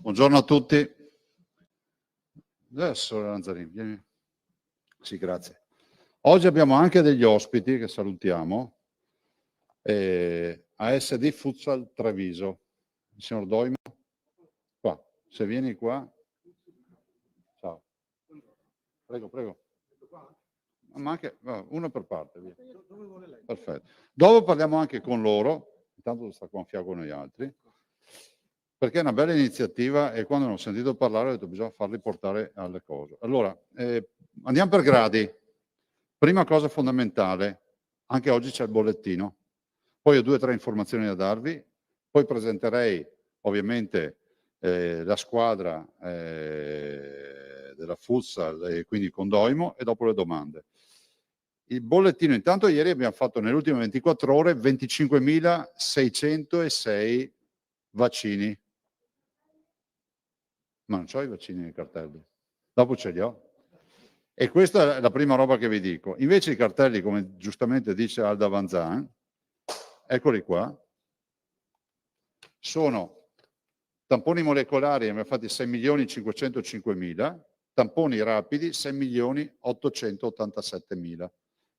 Buongiorno a tutti. Adesso Lanzarini, vieni. Sì, grazie. Oggi abbiamo anche degli ospiti che salutiamo. ASD Futsal Treviso. Il signor Doimo, qua. Se vieni qua. Ciao. Prego, prego. Ma anche uno per parte. Via. Perfetto. Dopo parliamo anche con loro. Intanto sta qua a fianco con noi altri. Perché è una bella iniziativa e quando ne ho sentito parlare ho detto bisogna farli portare alle cose. Allora, andiamo per gradi. Prima cosa fondamentale, anche oggi c'è il bollettino. Poi ho 2 o 3 informazioni da darvi, poi presenterei ovviamente la squadra della futsal e quindi con Doimo e dopo le domande. Il bollettino, intanto ieri abbiamo fatto nelle ultime 24 ore 25.606 vaccini. Ma non c'ho i vaccini nei cartelli. Dopo ce li ho. E questa è la prima roba che vi dico. Invece i cartelli, come giustamente dice Alda Vanzan, eccoli qua, sono tamponi molecolari, abbiamo fatti 6.505.000, tamponi rapidi 6.887.000.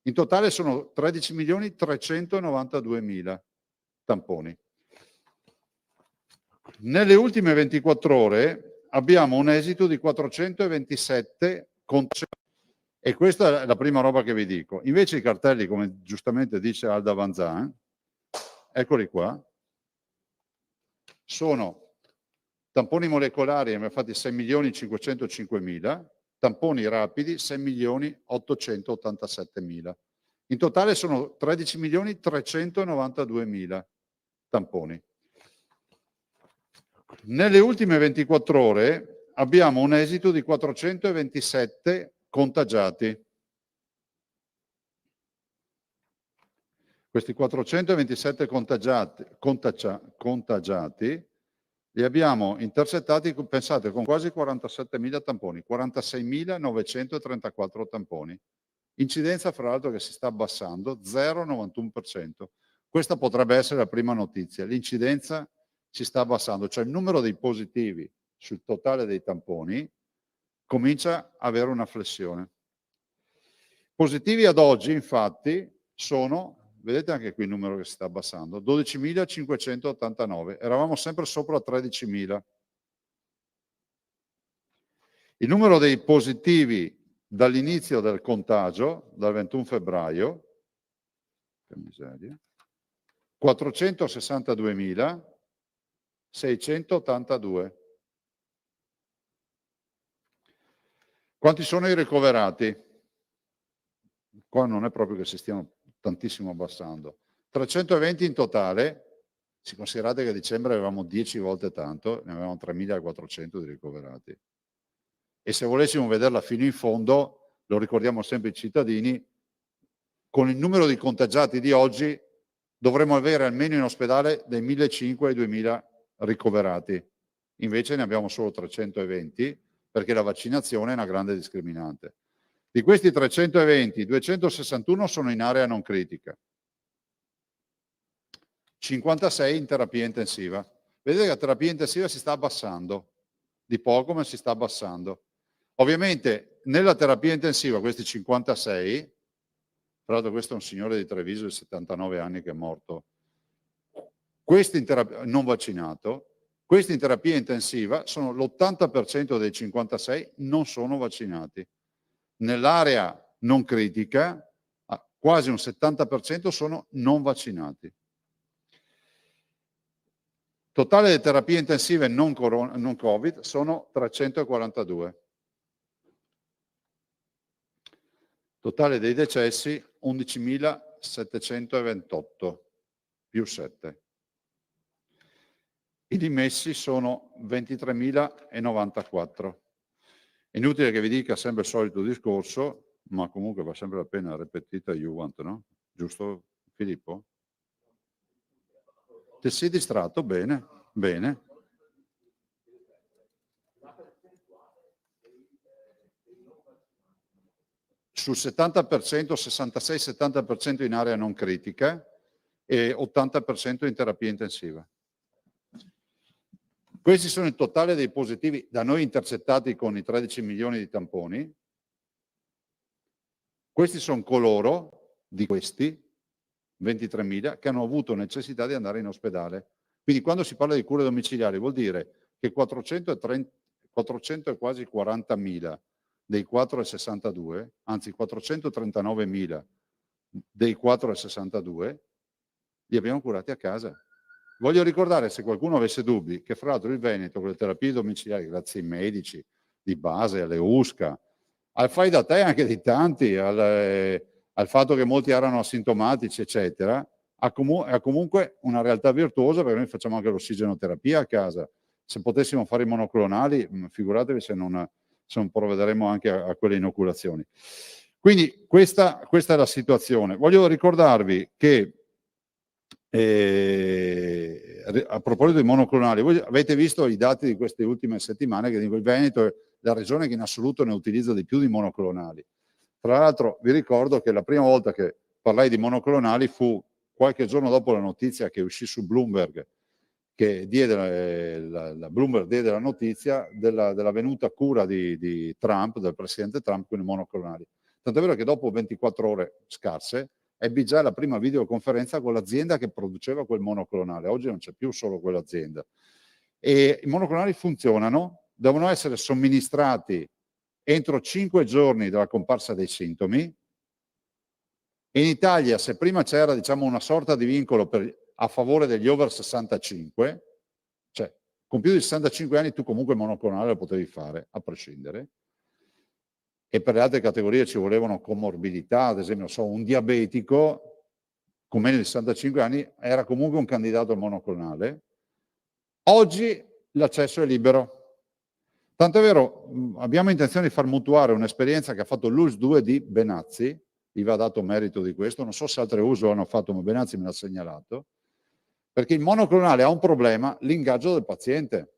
In totale sono 13.392.000 tamponi. Nelle ultime 24 ore abbiamo un esito di 427 e questa è la prima roba che vi dico. Invece i cartelli, come giustamente dice Alda Vanzan, eccoli qua, sono tamponi molecolari, abbiamo fatti 6.505.000, tamponi rapidi 6.887.000. In totale sono 13.392.000 tamponi. Nelle ultime 24 ore abbiamo un esito di 427 contagiati. Questi 427 contagiati li abbiamo intercettati, pensate, con quasi 47.000 tamponi, 46.934 tamponi. Incidenza, fra l'altro, che si sta abbassando, 0,91%. Questa potrebbe essere la prima notizia. L'incidenza si sta abbassando, cioè il numero dei positivi sul totale dei tamponi comincia a avere una flessione. Positivi ad oggi, infatti, sono, vedete anche qui il numero che si sta abbassando, 12.589, eravamo sempre sopra 13.000. Il numero dei positivi dall'inizio del contagio, dal 21 febbraio, che miseria, 462.682. Quanti sono i ricoverati? Qua non è proprio che si stiano tantissimo abbassando. 320 in totale, si considerate che a dicembre avevamo 10 volte tanto, ne avevamo 3.400 di ricoverati. E se volessimo vederla fino in fondo, lo ricordiamo sempre ai cittadini, con il numero di contagiati di oggi dovremmo avere almeno in ospedale dai 1.500 ai 2.000 ricoverati. Invece ne abbiamo solo 320 perché la vaccinazione è una grande discriminante. Di questi 320, 261 sono in area non critica, 56 in terapia intensiva. Vedete che la terapia intensiva si sta abbassando, di poco ma si sta abbassando. Ovviamente nella terapia intensiva questi 56, tra l'altro questo è un signore di Treviso di 79 anni che è morto, questi non vaccinato, questi in terapia intensiva sono l'80% dei 56 non sono vaccinati. Nell'area non critica quasi un 70% sono non vaccinati. Totale di terapie intensive non Covid sono 342. Totale dei decessi 11.728 più 7. I dimessi sono 23.094. Inutile che vi dica sempre il solito discorso, ma comunque va sempre la pena ripetita Juvent, no? Giusto Filippo? Ti sei distratto? Bene, bene. Sul 70%, 66-70% in area non critica e 80% in terapia intensiva. Questi sono il totale dei positivi da noi intercettati con i 13 milioni di tamponi. Questi sono coloro, di questi, 23.000, che hanno avuto necessità di andare in ospedale. Quindi quando si parla di cure domiciliari vuol dire che 400 e quasi 40.000 dei 4,62, anzi 439.000 dei 4,62, li abbiamo curati a casa. Voglio ricordare, se qualcuno avesse dubbi, che fra l'altro il Veneto con le terapie domiciliari, grazie ai medici di base, alle USCA, al fai da te anche di tanti, al fatto che molti erano asintomatici, eccetera, è comunque una realtà virtuosa, perché noi facciamo anche l'ossigenoterapia a casa. Se potessimo fare i monoclonali, figuratevi se non provvederemo anche a quelle inoculazioni. Quindi questa è la situazione. Voglio ricordarvi che a proposito dei monoclonali, voi avete visto i dati di queste ultime settimane che il Veneto è la regione che in assoluto ne utilizza di più di monoclonali. Tra l'altro vi ricordo che la prima volta che parlai di monoclonali fu qualche giorno dopo la notizia che uscì su Bloomberg, che Bloomberg diede la notizia della venuta cura di Trump, del presidente Trump, con i monoclonali. Tant'è vero che dopo 24 ore scarse ebbi già la prima videoconferenza con l'azienda che produceva quel monoclonale. Oggi non c'è più solo quell'azienda. E i monoclonali funzionano, devono essere somministrati entro 5 giorni dalla comparsa dei sintomi. E in Italia, se prima c'era, diciamo, una sorta di vincolo a favore degli over 65, cioè con più di 65 anni tu comunque il monoclonale lo potevi fare, a prescindere, e per le altre categorie ci volevano comorbidità, ad esempio, un diabetico con meno di 65 anni era comunque un candidato al monoclonale. Oggi l'accesso è libero. Tanto è vero, abbiamo intenzione di far mutuare un'esperienza che ha fatto l'US2 di Benazzi, gli va dato merito di questo, non so se altre US lo hanno fatto, ma Benazzi me l'ha segnalato, perché il monoclonale ha un problema, l'ingaggio del paziente.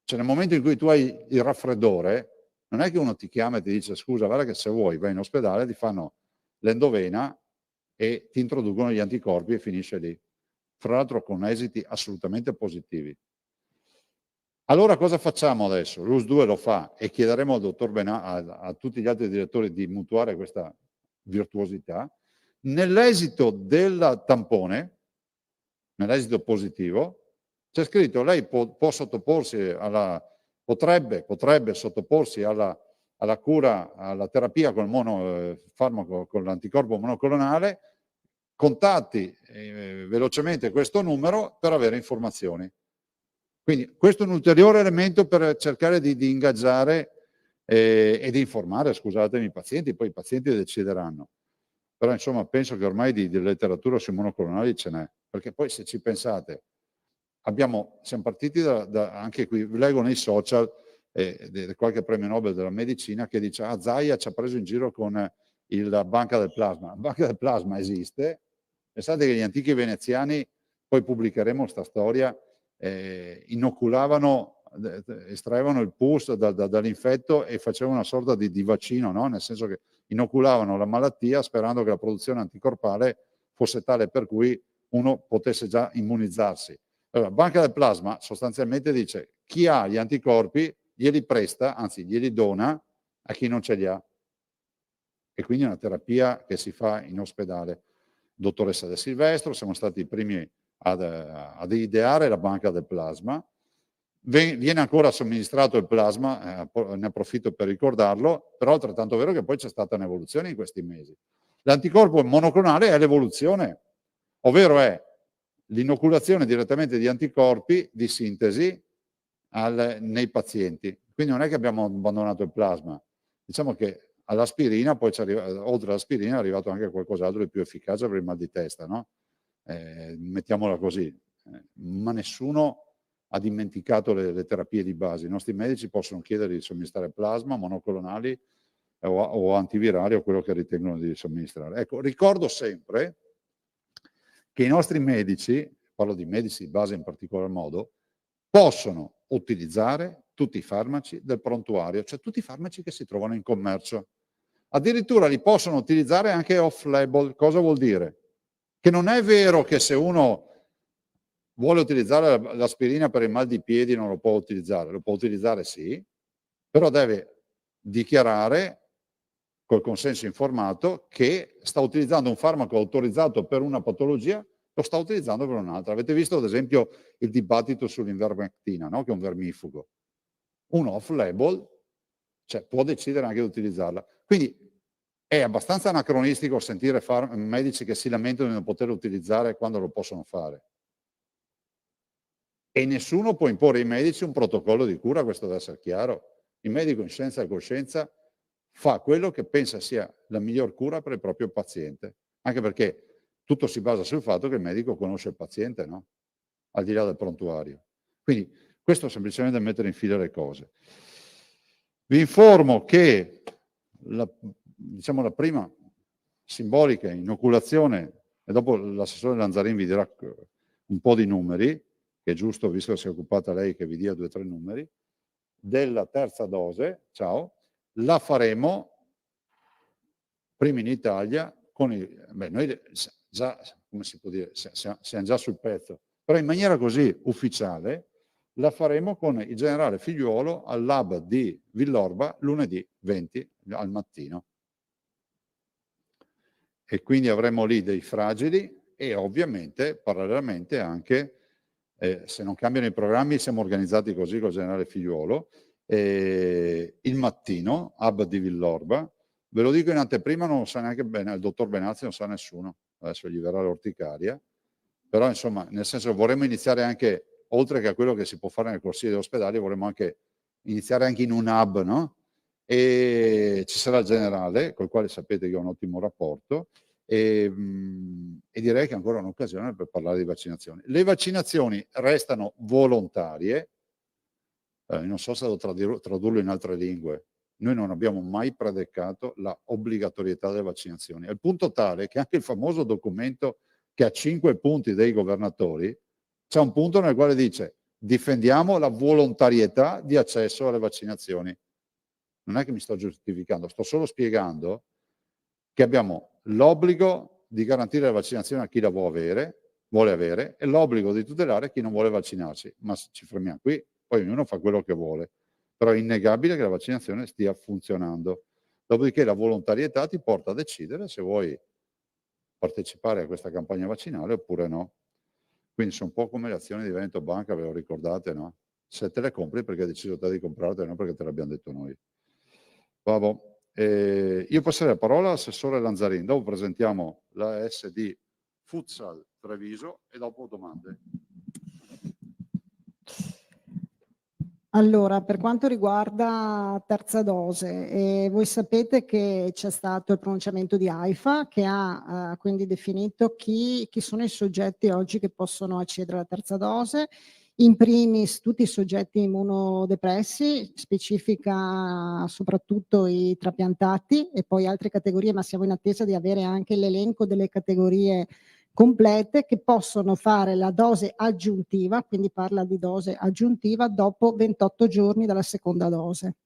Cioè nel momento in cui tu hai il raffreddore, non è che uno ti chiama e ti dice scusa, guarda che se vuoi vai in ospedale, ti fanno l'endovena e ti introducono gli anticorpi e finisce lì. Fra l'altro con esiti assolutamente positivi. Allora cosa facciamo adesso? L'US2 lo fa e chiederemo al dottor a tutti gli altri direttori di mutuare questa virtuosità. Nell'esito del tampone, nell'esito positivo, c'è scritto lei può sottoporsi potrebbe sottoporsi alla cura, alla terapia con il farmaco, con l'anticorpo monoclonale, contatti velocemente questo numero per avere informazioni. Quindi questo è un ulteriore elemento per cercare di ingaggiare e di informare, scusatemi, i pazienti, poi i pazienti decideranno. Però insomma penso che ormai di letteratura sui monoclonali ce n'è, perché poi se ci pensate, siamo partiti anche qui, leggo nei social qualche premio Nobel della medicina che dice Zaia ci ha preso in giro con la banca del plasma. La banca del plasma esiste, pensate che gli antichi veneziani, poi pubblicheremo questa storia, inoculavano, estraevano il pus dall'infetto e facevano una sorta di vaccino, no? Nel senso che inoculavano la malattia sperando che la produzione anticorpale fosse tale per cui uno potesse già immunizzarsi. Allora, la banca del plasma sostanzialmente dice chi ha gli anticorpi glieli presta, anzi glieli dona a chi non ce li ha. E quindi è una terapia che si fa in ospedale. Dottoressa De Silvestro, siamo stati i primi ad ideare la banca del plasma. Viene ancora somministrato il plasma, ne approfitto per ricordarlo, però è altrettanto vero che poi c'è stata un'evoluzione in questi mesi. L'anticorpo monoclonale è l'evoluzione, ovvero è l'inoculazione direttamente di anticorpi di sintesi nei pazienti. Quindi non è che abbiamo abbandonato il plasma, diciamo che all'aspirina, poi oltre all'aspirina è arrivato anche qualcos'altro di più efficace per il mal di testa, no? Mettiamola così, ma nessuno ha dimenticato le terapie di base. I nostri medici possono chiedere di somministrare plasma, monoclonali o antivirali o quello che ritengono di somministrare. Ecco, ricordo sempre che i nostri medici, parlo di medici di base in particolar modo, possono utilizzare tutti i farmaci del prontuario, cioè tutti i farmaci che si trovano in commercio. Addirittura li possono utilizzare anche off-label. Cosa vuol dire? Che non è vero che se uno vuole utilizzare l'aspirina per il mal di piedi, non lo può utilizzare sì, però deve dichiarare col consenso informato che sta utilizzando un farmaco autorizzato per una patologia, lo sta utilizzando per un'altra. Avete visto ad esempio il dibattito sull'invermectina, no? Che è un vermifugo. Un off-label, cioè può decidere anche di utilizzarla. Quindi è abbastanza anacronistico sentire medici che si lamentano di non poterlo utilizzare quando lo possono fare. E nessuno può imporre ai medici un protocollo di cura, questo deve essere chiaro. Il medico in scienza e coscienza fa quello che pensa sia la miglior cura per il proprio paziente, anche perché tutto si basa sul fatto che il medico conosce il paziente, no? Al di là del prontuario. Quindi questo è semplicemente mettere in fila le cose. Vi informo che diciamo la prima simbolica inoculazione, e dopo l'assessore Lanzarin vi dirà un po' di numeri, che è giusto, visto che si è occupata lei, che vi dia 2 o 3 numeri, della terza dose, la faremo prima in Italia con noi già, come si può dire, siamo già sul pezzo, però in maniera così ufficiale la faremo con il generale Figliuolo al lab di Villorba lunedì 20 al mattino. E quindi avremo lì dei fragili e ovviamente parallelamente anche, se non cambiano i programmi, siamo organizzati così col generale Figliuolo, il mattino, hub di Villorba, ve lo dico in anteprima, non lo sa neanche bene, il dottor Benazzi non sa nessuno, adesso gli verrà l'orticaria, però insomma, nel senso vorremmo iniziare anche, oltre che a quello che si può fare nel corsiere dell'ospedale, vorremmo anche iniziare anche in un hub, no? E ci sarà il generale, col quale sapete che ho un ottimo rapporto, e direi che è ancora un'occasione per parlare di vaccinazioni. Le vaccinazioni restano volontarie, non so se devo tradurlo in altre lingue, noi non abbiamo mai predicato la obbligatorietà delle vaccinazioni, al punto tale che anche il famoso documento che ha 5 punti dei governatori, c'è un punto nel quale dice difendiamo la volontarietà di accesso alle vaccinazioni. Non è che mi sto giustificando, sto solo spiegando che abbiamo l'obbligo di garantire la vaccinazione a chi la vuole avere e l'obbligo di tutelare chi non vuole vaccinarsi. Ma ci fermiamo qui, poi ognuno fa quello che vuole. Però è innegabile che la vaccinazione stia funzionando. Dopodiché la volontarietà ti porta a decidere se vuoi partecipare a questa campagna vaccinale oppure no. Quindi sono un po' come le azioni di Veneto Banca, ve lo ricordate, no? Se te le compri perché hai deciso te di comprarle, non perché te l'abbiamo detto noi. Vabbè. Io passerei la parola all'assessore Lanzarin, dopo presentiamo la SD Futsal Treviso e dopo domande. Allora, per quanto riguarda terza dose, voi sapete che c'è stato il pronunciamento di AIFA che ha quindi definito chi sono i soggetti oggi che possono accedere alla terza dose. In primis tutti i soggetti immunodepressi, specifica soprattutto i trapiantati e poi altre categorie, ma siamo in attesa di avere anche l'elenco delle categorie complete che possono fare la dose aggiuntiva, quindi parla di dose aggiuntiva dopo 28 giorni dalla seconda dose.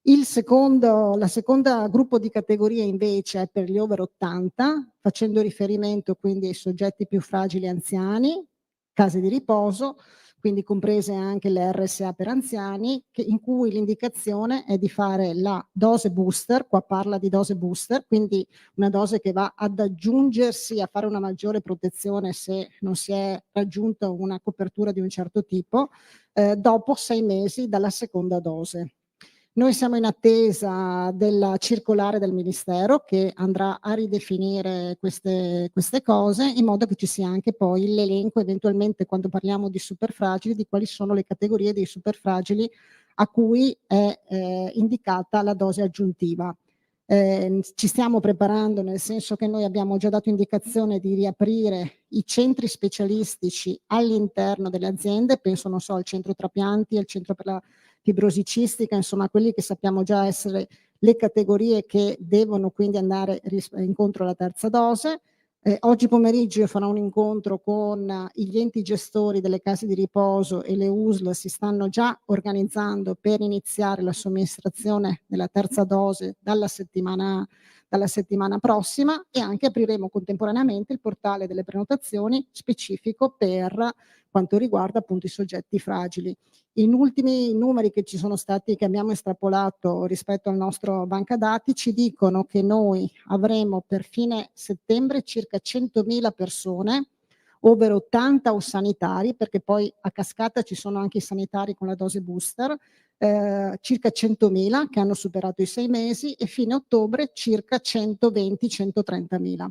La seconda gruppo di categorie invece è per gli over 80, facendo riferimento quindi ai soggetti più fragili anziani, case di riposo, quindi comprese anche le RSA per anziani, in cui l'indicazione è di fare la dose booster, qua parla di dose booster, quindi una dose che va ad aggiungersi a fare una maggiore protezione se non si è raggiunta una copertura di un certo tipo, dopo 6 mesi dalla seconda dose. Noi siamo in attesa della circolare del Ministero che andrà a ridefinire queste cose in modo che ci sia anche poi l'elenco eventualmente quando parliamo di superfragili di quali sono le categorie dei superfragili a cui è indicata la dose aggiuntiva. Ci stiamo preparando nel senso che noi abbiamo già dato indicazione di riaprire i centri specialistici all'interno delle aziende, penso non so al centro trapianti, al centro per la fibrosi cistica, insomma quelli che sappiamo già essere le categorie che devono quindi andare incontro alla terza dose. Oggi pomeriggio io farò un incontro con gli enti gestori delle case di riposo e le USL si stanno già organizzando per iniziare la somministrazione della terza dose dalla settimana prossima e anche apriremo contemporaneamente il portale delle prenotazioni specifico per quanto riguarda appunto i soggetti fragili. In ultimi numeri che ci sono stati, che abbiamo estrapolato rispetto al nostro banca dati, ci dicono che noi avremo per fine settembre circa 100.000 persone, over 80 o sanitari, perché poi a cascata ci sono anche i sanitari con la dose booster, circa 100.000 che hanno superato i 6 mesi e fine ottobre circa 120-130.000.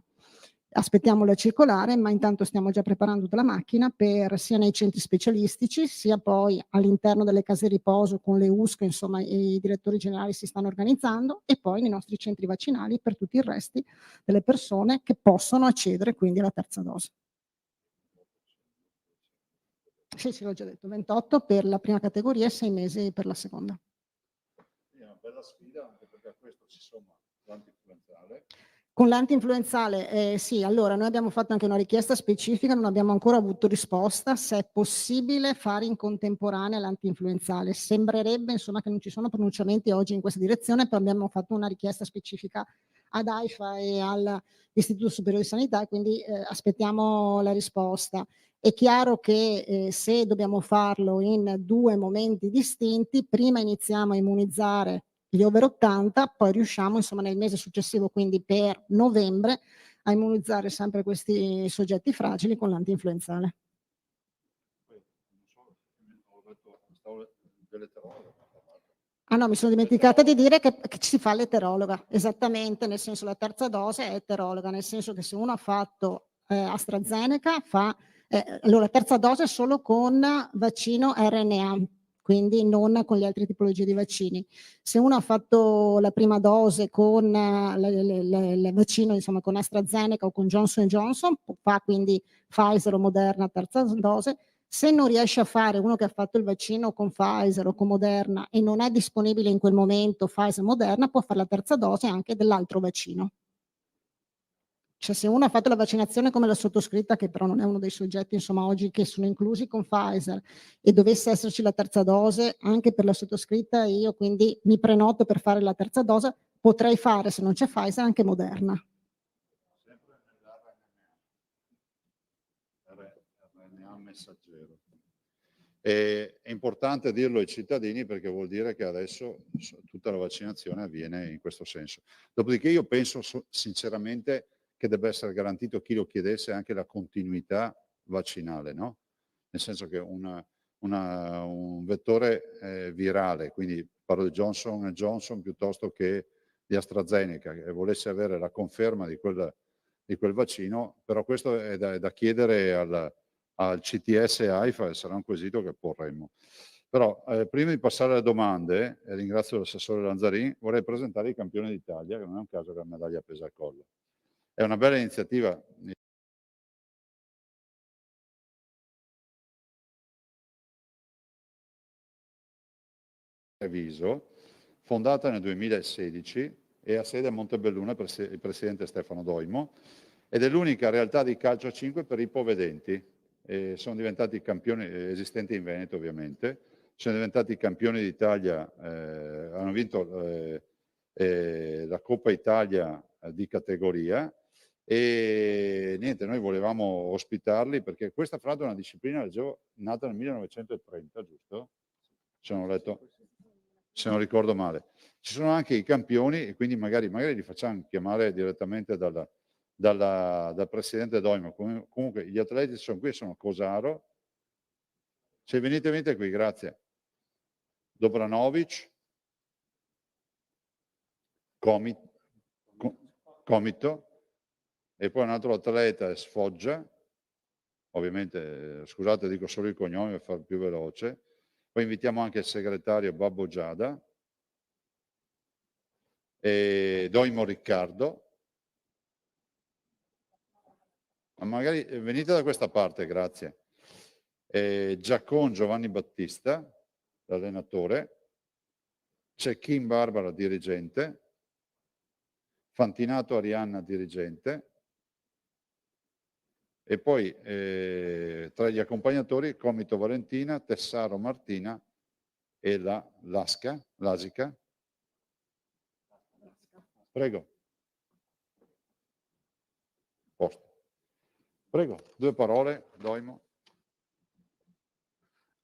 Aspettiamo la circolare, ma intanto stiamo già preparando la macchina per sia nei centri specialistici, sia poi all'interno delle case di riposo con le USC, insomma i direttori generali si stanno organizzando, e poi nei nostri centri vaccinali per tutti i resti delle persone che possono accedere quindi alla terza dose. Sì, l'ho già detto, 28 per la prima categoria e 6 mesi per la seconda. È una bella sfida, anche perché a questo si somma l'antinfluenzale. Con l'antinfluenzale, sì, allora noi abbiamo fatto anche una richiesta specifica, non abbiamo ancora avuto risposta, se è possibile fare in contemporanea l'antinfluenzale. Sembrerebbe insomma che non ci sono pronunciamenti oggi in questa direzione, però abbiamo fatto una richiesta specifica ad AIFA e all'Istituto Superiore di Sanità, quindi aspettiamo la risposta. È chiaro che se dobbiamo farlo in 2 momenti distinti, prima iniziamo a immunizzare gli over 80, poi riusciamo insomma nel mese successivo, quindi per novembre, a immunizzare sempre questi soggetti fragili con l'antinfluenzale. Ah no, mi sono dimenticata di dire che si fa l'eterologa, esattamente, nel senso la terza dose è eterologa, nel senso che se uno ha fatto AstraZeneca allora terza dose solo con vaccino RNA, quindi non con le altre tipologie di vaccini. Se uno ha fatto la prima dose con il vaccino insomma con AstraZeneca o con Johnson Johnson, fa quindi Pfizer o Moderna terza dose. Se non riesce a fare uno che ha fatto il vaccino con Pfizer o con Moderna e non è disponibile in quel momento Pfizer o Moderna, può fare la terza dose anche dell'altro vaccino. Cioè se uno ha fatto la vaccinazione come la sottoscritta, che però non è uno dei soggetti insomma oggi che sono inclusi con Pfizer, e dovesse esserci la terza dose anche per la sottoscritta, io quindi mi prenoto per fare la terza dose, potrei fare, se non c'è Pfizer, anche Moderna. Sempre nell'RNA messaggero. È importante dirlo ai cittadini perché vuol dire che adesso tutta la vaccinazione avviene in questo senso. Dopodiché io penso sinceramente che debba essere garantito a chi lo chiedesse anche la continuità vaccinale, no? Nel senso che un vettore virale, quindi parlo di Johnson Johnson piuttosto che di AstraZeneca, e volesse avere la conferma di quel vaccino, però questo è da chiedere al CTS e AIFA, sarà un quesito che porremo. Però prima di passare alle domande, e ringrazio l'assessore Lanzarin, vorrei presentare i campioni d'Italia, che non è un caso che la medaglia pesa al collo. È una bella iniziativa. Treviso, fondata nel 2016 e ha sede a Montebelluna, il presidente Stefano Doimo, ed è l'unica realtà di calcio a 5 per ipovedenti. Sono diventati campioni, esistenti in Veneto ovviamente, sono diventati campioni d'Italia, hanno vinto la Coppa Italia di categoria, e niente, noi volevamo ospitarli perché questa fra l'altro è una disciplina, leggevo, nata nel 1930, giusto? Se non ho letto, se non ricordo male. Ci sono anche i campioni e quindi magari li facciamo chiamare direttamente dal presidente Doimo. Comunque gli atleti sono qui, sono Cosaro. Se venite qui, grazie. Dobranovic, Comito, e poi un altro atleta è Sfoggia, ovviamente, scusate, dico solo il cognome per far più veloce. Poi invitiamo anche il segretario Babbo Giada, e Doimo Riccardo. Ma magari venite da questa parte, grazie. Giaccon Giovanni Battista, l'allenatore. C'è Kim Barbara, dirigente. Fantinato Arianna, dirigente. E poi tra gli accompagnatori Comito Valentina, Tessaro Martina e l'Asica. Prego. Posto. Prego, 2 parole, Doimo.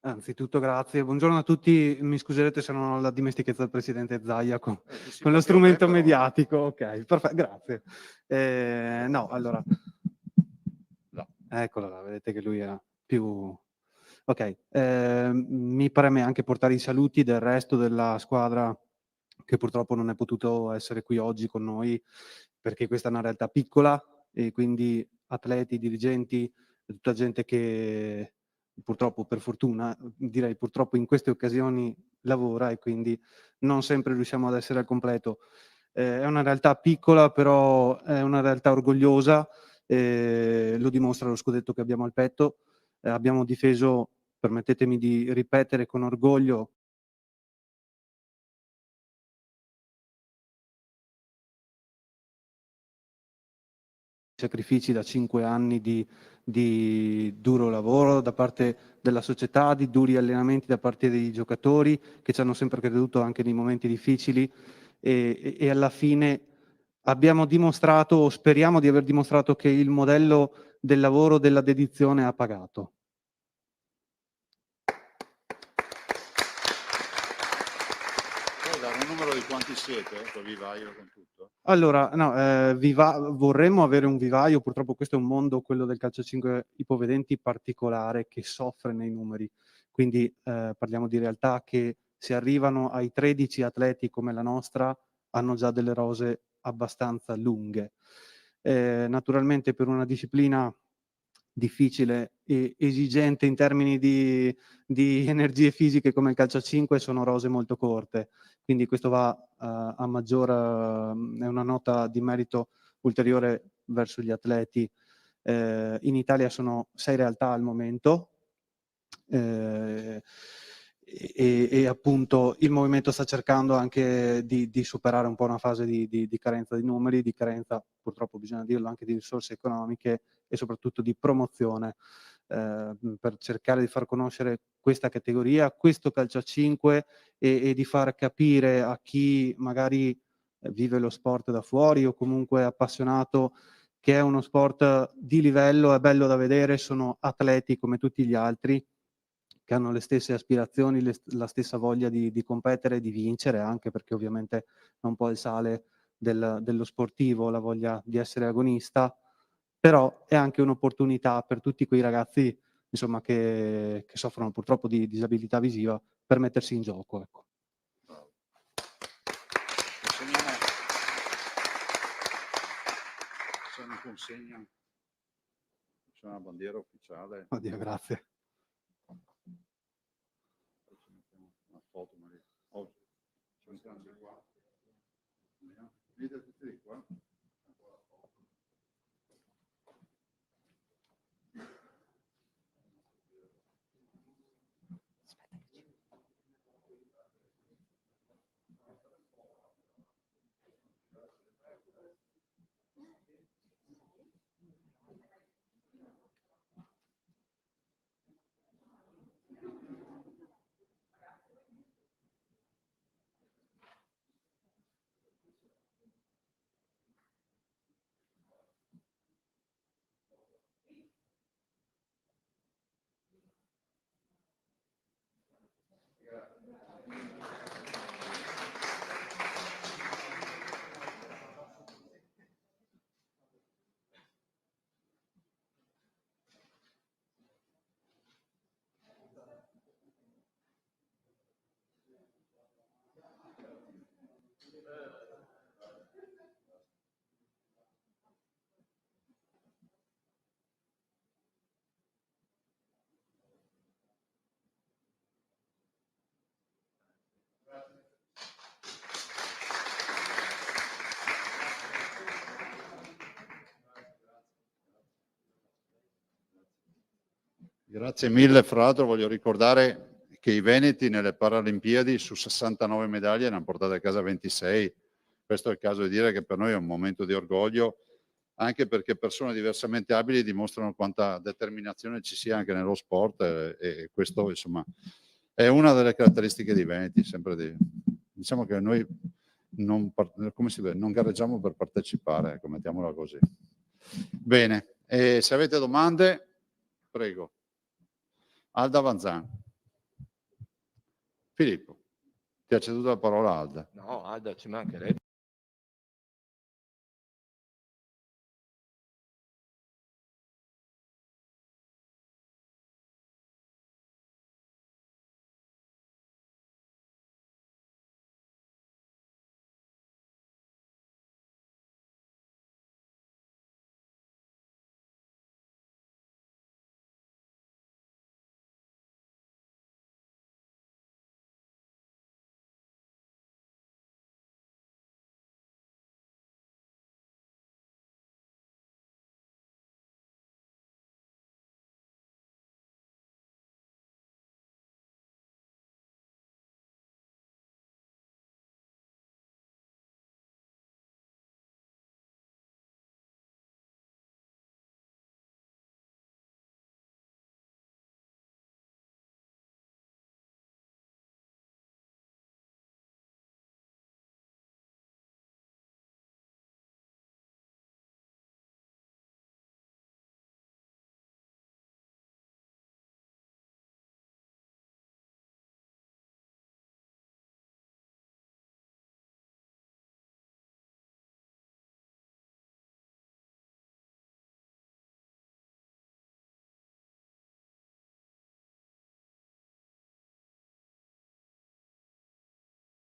Anzitutto grazie, buongiorno a tutti, mi scuserete se non ho la dimestichezza del presidente Zaia con Sì, lo proprio strumento a me, però. mediatico, ok, perfetto, grazie. No, allora, No. eccola là, vedete che lui è più... Ok, mi preme anche portare i saluti del resto della squadra che purtroppo non è potuto essere qui oggi con noi, perché questa è una realtà piccola e quindi atleti, dirigenti, tutta gente che purtroppo, per fortuna, direi purtroppo in queste occasioni lavora e quindi non sempre riusciamo ad essere al completo. È una realtà piccola, però è una realtà orgogliosa, lo dimostra lo scudetto che abbiamo al petto. Abbiamo difeso, permettetemi di ripetere con orgoglio, sacrifici da 5 anni di duro lavoro da parte della società, di duri allenamenti da parte dei giocatori che ci hanno sempre creduto anche nei momenti difficili e alla fine abbiamo dimostrato, o speriamo di aver dimostrato, che il modello del lavoro, della dedizione ha pagato. Puoi dare un numero di quanti siete, col vivaio, con tutto? Allora, no, vorremmo avere un vivaio, purtroppo questo è un mondo, quello del calcio 5 ipovedenti, particolare, che soffre nei numeri. Quindi parliamo di realtà che se arrivano ai 13 atleti come la nostra, hanno già delle rose abbastanza lunghe. Naturalmente per una disciplina difficile e esigente in termini di energie fisiche come il calcio a 5 sono rose molto corte, quindi questo va a maggior, è una nota di merito ulteriore verso gli atleti. In Italia sono 6 realtà al momento, e appunto il movimento sta cercando anche di superare un po' una fase di carenza di numeri, di carenza, purtroppo bisogna dirlo, anche di risorse economiche e soprattutto di promozione, per cercare di far conoscere questa categoria, questo calcio a 5 e di far capire a chi magari vive lo sport da fuori o comunque è appassionato che è uno sport di livello, è bello da vedere, sono atleti come tutti gli altri, che hanno le stesse aspirazioni, la stessa voglia di competere, di vincere, anche perché ovviamente è un po' il sale dello sportivo, la voglia di essere agonista, però è anche un'opportunità per tutti quei ragazzi, insomma, che soffrono purtroppo di disabilità visiva, per mettersi in gioco, ecco. C'è una consegna, c'è una bandiera ufficiale. Oddio, grazie. Una foto magari. Oggi. Ci mettiamo di qua. Venite tutti di qua. Grazie mille, fra l'altro voglio ricordare che i veneti nelle Paralimpiadi su 69 medaglie ne hanno portate a casa 26. Questo è il caso di dire che per noi è un momento di orgoglio, anche perché persone diversamente abili dimostrano quanta determinazione ci sia anche nello sport e questo insomma è una delle caratteristiche dei veneti, diciamo che noi non gareggiamo per partecipare, ecco, mettiamola così. Bene, se avete domande, prego. Alda Vanzan. Filippo, ti ha ceduto la parola Alda. No, Alda, ci mancherebbe.